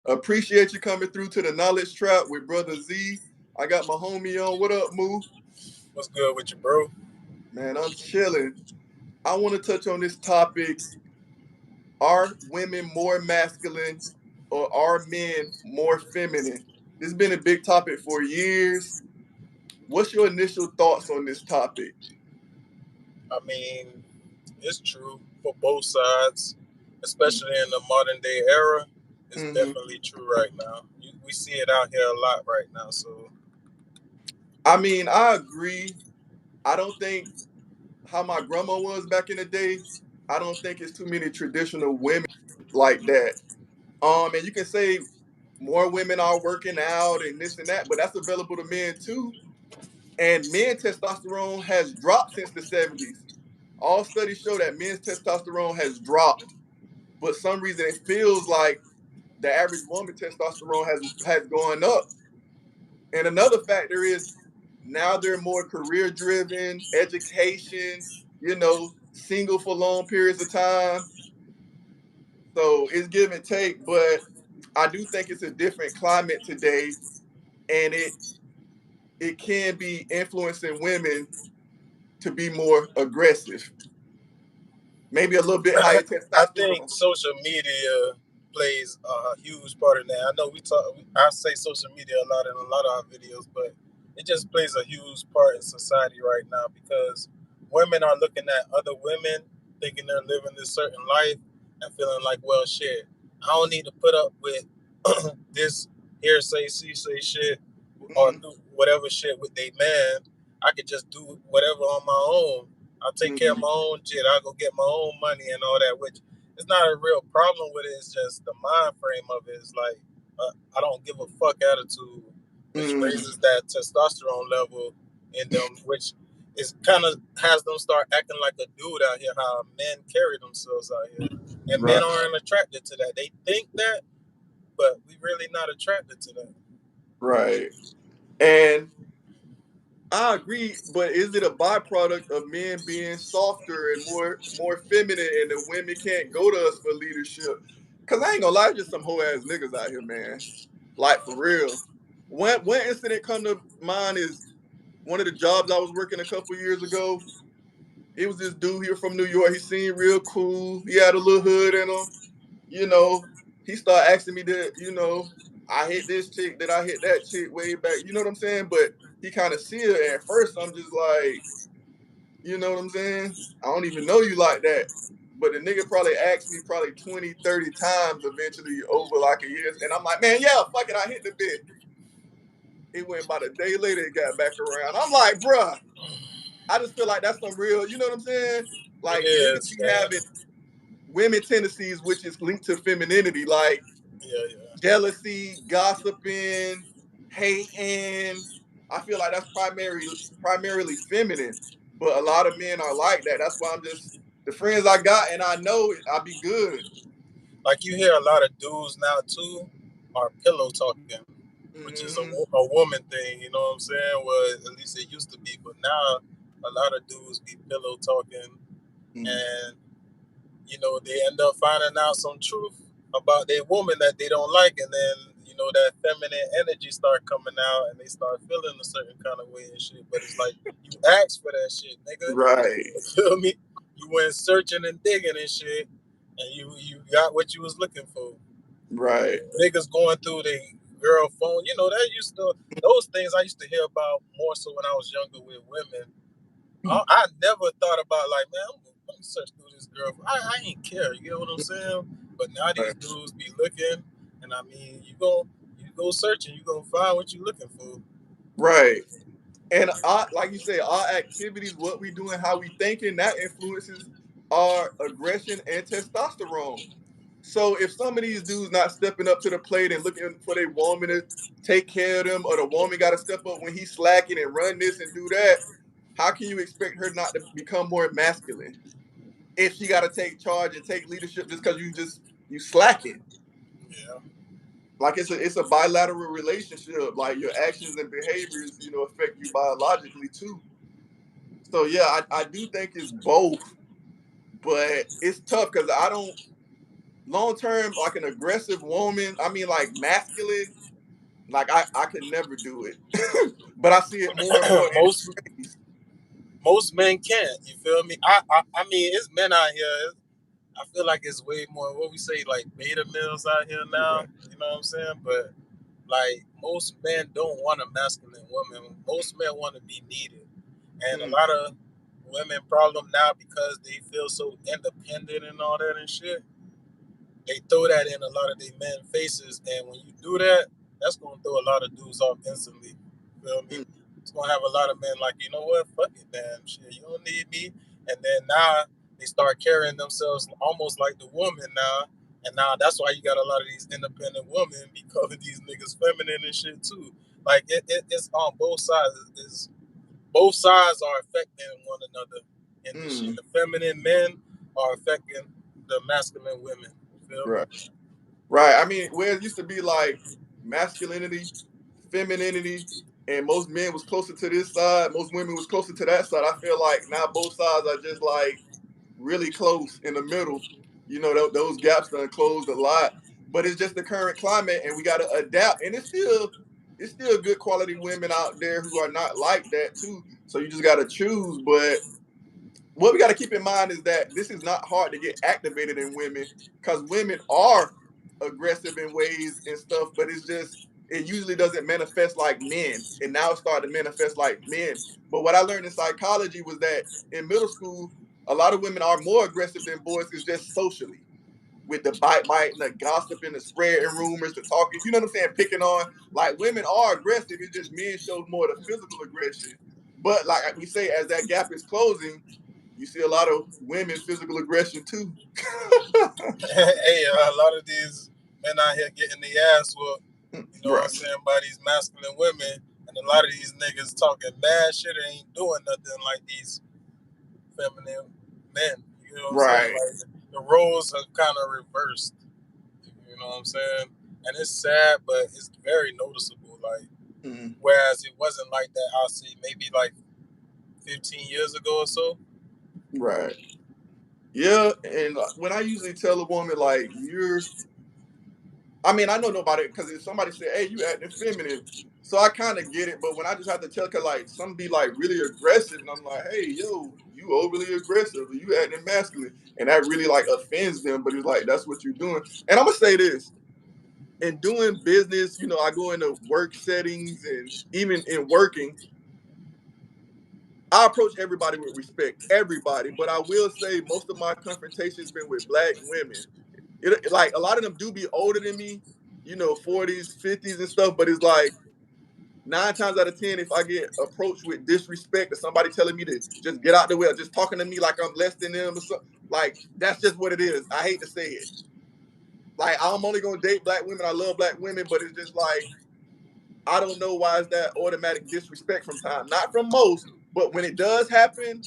Appreciate you coming through to the Knowledge Trap with Brother Z. I got my homie on. What up, Moo? What's good with you, bro? Man, I'm chilling. I want to touch on this topic. Are women more masculine or are men more feminine? This has been a big topic for years. What's your initial thoughts on this topic? I mean, it's true for both sides, especially in the modern day era. It's definitely true right now. We see it out here a lot right now. So, I mean, I agree. I don't think how my grandma was back in the day. I don't think it's too many traditional women like that. And you can say more women are working out and this and that, but that's available to men too. And men testosterone has dropped since the 70s. All studies show that men's testosterone has dropped, but some reason it feels like the average woman testosterone has gone up. And another factor is now they're more career driven, education, single for long periods of time. So it's give and take, but I do think it's a different climate today, and it can be influencing women to be more aggressive, maybe a little bit higher I think testosterone. social media plays a huge part in that. I know I say social media a lot in a lot of our videos, but it just plays a huge part in society right now because women are looking at other women, thinking they're living this certain life, and feeling like, well, shit, I don't need to put up with this hearsay, say shit, or do whatever shit with they man. I could just do whatever on my own. I'll take care of my own shit. I'll go get my own money and all that, which is not a real problem with it. It's just the mind frame of it is like, I don't give a fuck attitude, which raises that testosterone level in them, which is kind of has them start acting like a dude out here, how men carry themselves out here. And men aren't attracted to that. They think that, but we really not attracted to that. Right. And I agree, but is it a byproduct of men being softer and more feminine, and the women can't go to us for leadership? Cause I ain't gonna lie, just some hoe ass niggas out here, man. Like for real. One incident come to mind is one of the jobs I was working a couple years ago. It was this dude here from New York. He seemed real cool. He had a little hood in him. You know, he started asking me that, I hit this chick, that I hit that chick way back. You know what I'm saying? But he kind of see it. At first, I'm just like, you know what I'm saying? I don't even know you like that. But the nigga probably asked me probably 20, 30 times eventually over like a year. And I'm like, man, yeah, fuck it, I hit the bit. It went about a day later, it got back around. I'm like, bruh, I just feel like that's some real, you know what I'm saying? Like niggas be having women tendencies, which is linked to femininity, like jealousy, gossiping, hating. I feel like that's primarily feminine, but a lot of men are like that. That's why I'm just the friends I got, and I know I'll be good. Like you hear a lot of dudes now too are pillow talking, which is a woman thing. You know what I'm saying? Well, at least it used to be, but now a lot of dudes be pillow talking, and they end up finding out some truth about their woman that they don't like, and then that feminine energy start coming out, and they start feeling a certain kind of way and shit. But it's like you asked for that shit, nigga. Right. You feel me? You went searching and digging and shit, and you got what you was looking for. Right. Niggas going through their girl phone. That used to those things I used to hear about more so when I was younger with women. I never thought about like, man, let me search through this girl. I ain't care. You know what I'm saying? But now these dudes be looking, and I mean, you go searching, you gonna find what you looking for. Right. And like you say, our activities, what we doing, how we thinking, that influences our aggression and testosterone. So if some of these dudes not stepping up to the plate and looking for their woman to take care of them, or the woman got to step up when he's slacking and run this and do that, how can you expect her not to become more masculine if she got to take charge and take leadership just because you slacking? Yeah. Like it's a bilateral relationship. Like your actions and behaviors, affect you biologically too. So yeah, I do think it's both, but it's tough because long term, like an aggressive woman. I mean, like masculine. Like I could never do it. But I see it more and more in most space. most men can't. You feel me? I mean, it's men out here. I feel like it's way more what we say like beta males out here now. Right. You know what I'm saying? But like most men don't want a masculine woman. Most men want to be needed, and a Mm, lot of women problem now because they feel so independent and all that and shit. They throw that in a lot of their men faces, and when you do that, that's gonna throw a lot of dudes off instantly. Feel me? mm, It's gonna have a lot of men like, you know what, fuck it, man, shit, you don't need me. And then now they start carrying themselves almost like the woman now, and now that's why you got a lot of these independent women because of these niggas feminine and shit too. Like it's on both sides. Both sides are affecting one another in this shit. mm. The feminine men are affecting the masculine women. You feel me? Right. Right. I mean, where it used to be like masculinity, femininity, and most men was closer to this side, most women was closer to that side. I feel like now both sides are just like really close in the middle. You know, those gaps done closed a lot. But it's just the current climate, and we got to adapt. And it's still good quality women out there who are not like that too. So you just got to choose. But what we got to keep in mind is that this is not hard to get activated in women because women are aggressive in ways and stuff, but it's just it usually doesn't manifest like men, and now it's starting to manifest like men. But what I learned in psychology was that in middle school, a lot of women are more aggressive than boys. It's just socially with the bite, and the gossiping, the spreading rumors, the talking. You know what I'm saying? Picking on like women are aggressive. It's just men show more of the physical aggression. But like we say, as that gap is closing, you see a lot of women physical aggression too. Hey, a lot of these men out here getting their ass whooped, you know what I'm Right. saying, by these masculine women, and a lot of these niggas talking mad shit and ain't doing nothing like these feminine men. You know what I'm saying? Right. Like the roles are kind of reversed. You know what I'm saying? And it's sad, but it's very noticeable. Like Mm, whereas it wasn't like that, I'll see maybe like 15 years ago or so. right. Yeah, and when I usually tell a woman like I mean, I know nobody because if somebody say, "Hey, you acting feminine," so I kind of get it. But when I just have to tell her like some be like really aggressive, and I'm like, "Hey, yo, you overly aggressive, or you acting masculine," and that really like offends them. But it's like that's what you're doing. And I'm gonna say this: in doing business, I go into work settings and even in working, I approach everybody with respect, everybody. But I will say most of my confrontations been with black women. Like a lot of them do be older than me, 40s, 50s and stuff. But it's like 9 times out of 10, if I get approached with disrespect or somebody telling me to just get out the way or just talking to me like I'm less than them or something, like that's just what it is. I hate to say it. Like I'm only gonna date black women. I love black women, but it's just like I don't know why is that automatic disrespect from time. Not from most, but when it does happen,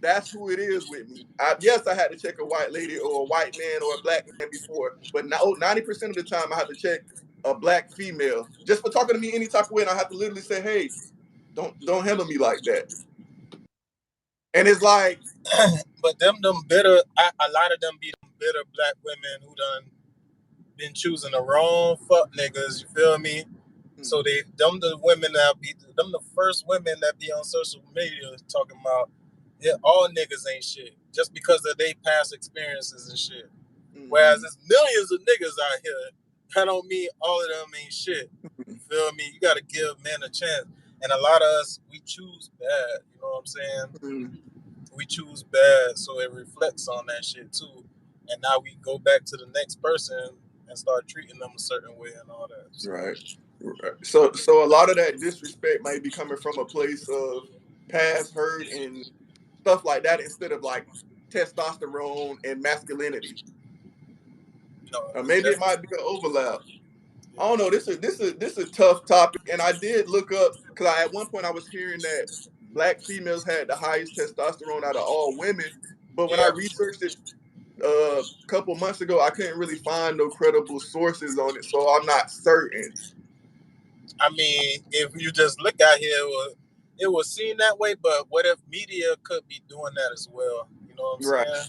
that's who it is with me. Yes, I had to check a white lady or a white man or a black man before, but now 90% of the time I have to check a black female just for talking to me any type of way, and I have to literally say, "Hey, don't handle me like that." And it's like, But them bitter, a lot of them be them bitter black women who done been choosing the wrong fuck niggas. You feel me? So mm, them the women that be them the first women that be on social media talking about yeah, all niggas ain't shit just because of their past experiences and shit. Whereas mm, there's millions of niggas out here. That don't mean all of them ain't shit. You feel me? You gotta give men a chance. And a lot of us, we choose bad. You know what I'm saying? mm, We choose bad, so it reflects on that shit too. And now we go back to the next person and start treating them a certain way and all that. So, right. Right. So a lot of that disrespect might be coming from a place of past hurt and stuff like that instead of like testosterone and masculinity. you know, Or it's maybe it definitely might be an overlap. I don't yeah. know. This is a tough topic, and I did look up because at one point I was hearing that black females had the highest testosterone out of all women, but when I Yeah, researched it a couple months ago, I couldn't really find no credible sources on it, so I'm not certain. I mean, if you just look out here, it was seen that way. But what if media could be doing that as well? You know what I'm Right. saying?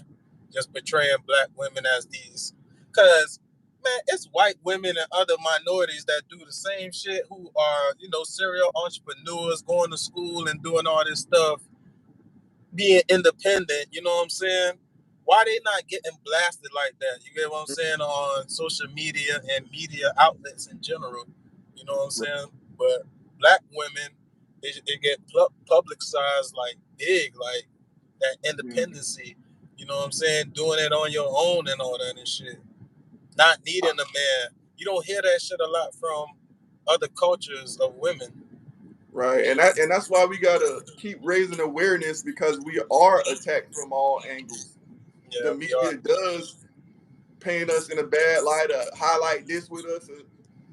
Just portraying black women as these. Because man, it's white women and other minorities that do the same shit who are, serial entrepreneurs, going to school and doing all this stuff, being independent, you know what I'm saying? Why they not getting blasted like that? You get what I'm saying? On social media and media outlets in general. You know what I'm saying? But black women, they get publicized like big, like that independency. You know what I'm saying? Doing it on your own and all that and shit. Not needing a man. You don't hear that shit a lot from other cultures of women. Right, and that's why we gotta keep raising awareness, because we are attacked from all angles. Yeah, The we are. media does paint us in a bad light, highlight this with us,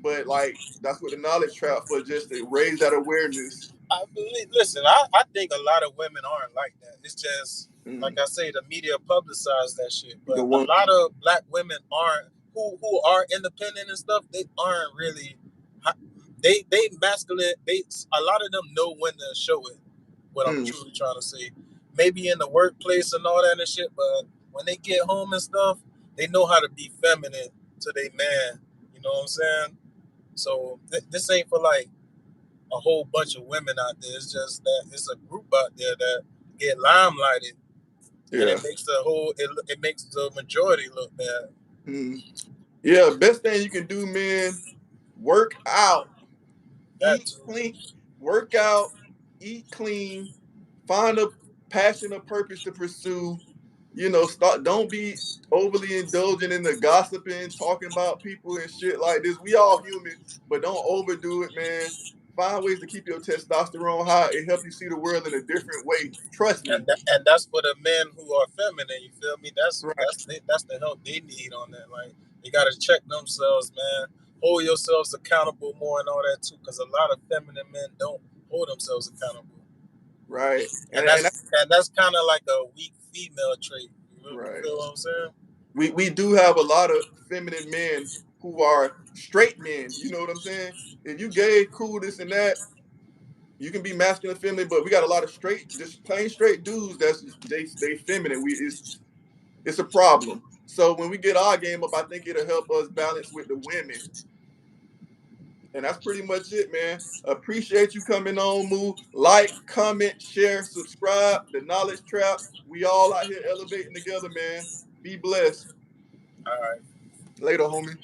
but like that's what the knowledge trap for, just to raise that awareness. I believe. Listen, I think a lot of women aren't like that. It's just like I say, the media publicize that shit. But The a one, lot of black women aren't who are independent and stuff. They aren't really. They masculine. They a lot of them know when to show it. What I'm truly trying to say. Maybe in the workplace and all that and shit, but when they get home and stuff, they know how to be feminine to their man. You know what I'm saying? So this ain't for like a whole bunch of women out there. It's just that it's a group out there that get limelighted, and yeah, it makes the majority look bad. Yeah. Best thing you can do, man, work out, That eat too. clean, work out, eat clean, find a passion or purpose to pursue. Don't be overly indulgent in the gossiping, talking about people and shit like this. We all human, but don't overdo it, man. Find ways to keep your testosterone high. It helps you see the world in a different way. Trust me. And that's for the men who are feminine. You feel me? Right. That's the help they need on that. Like they gotta check themselves, man. Hold yourselves accountable more and all that too, because a lot of feminine men don't hold themselves accountable. Right. And that's kind of like a weak female trait. You Right. feel what I'm saying? We do have a lot of feminine men who are straight men. You know what I'm saying? If you gay, cool, this and that, you can be masculine, feminine, but we got a lot of straight, just plain straight dudes they feminine. It's a problem. So when we get our game up, I think it'll help us balance with the women. And that's pretty much it, man. Appreciate you coming on, Moo. Like, comment, share, subscribe. The Knowledge Trap. We all out here elevating together, man. Be blessed. All right. Later, homie.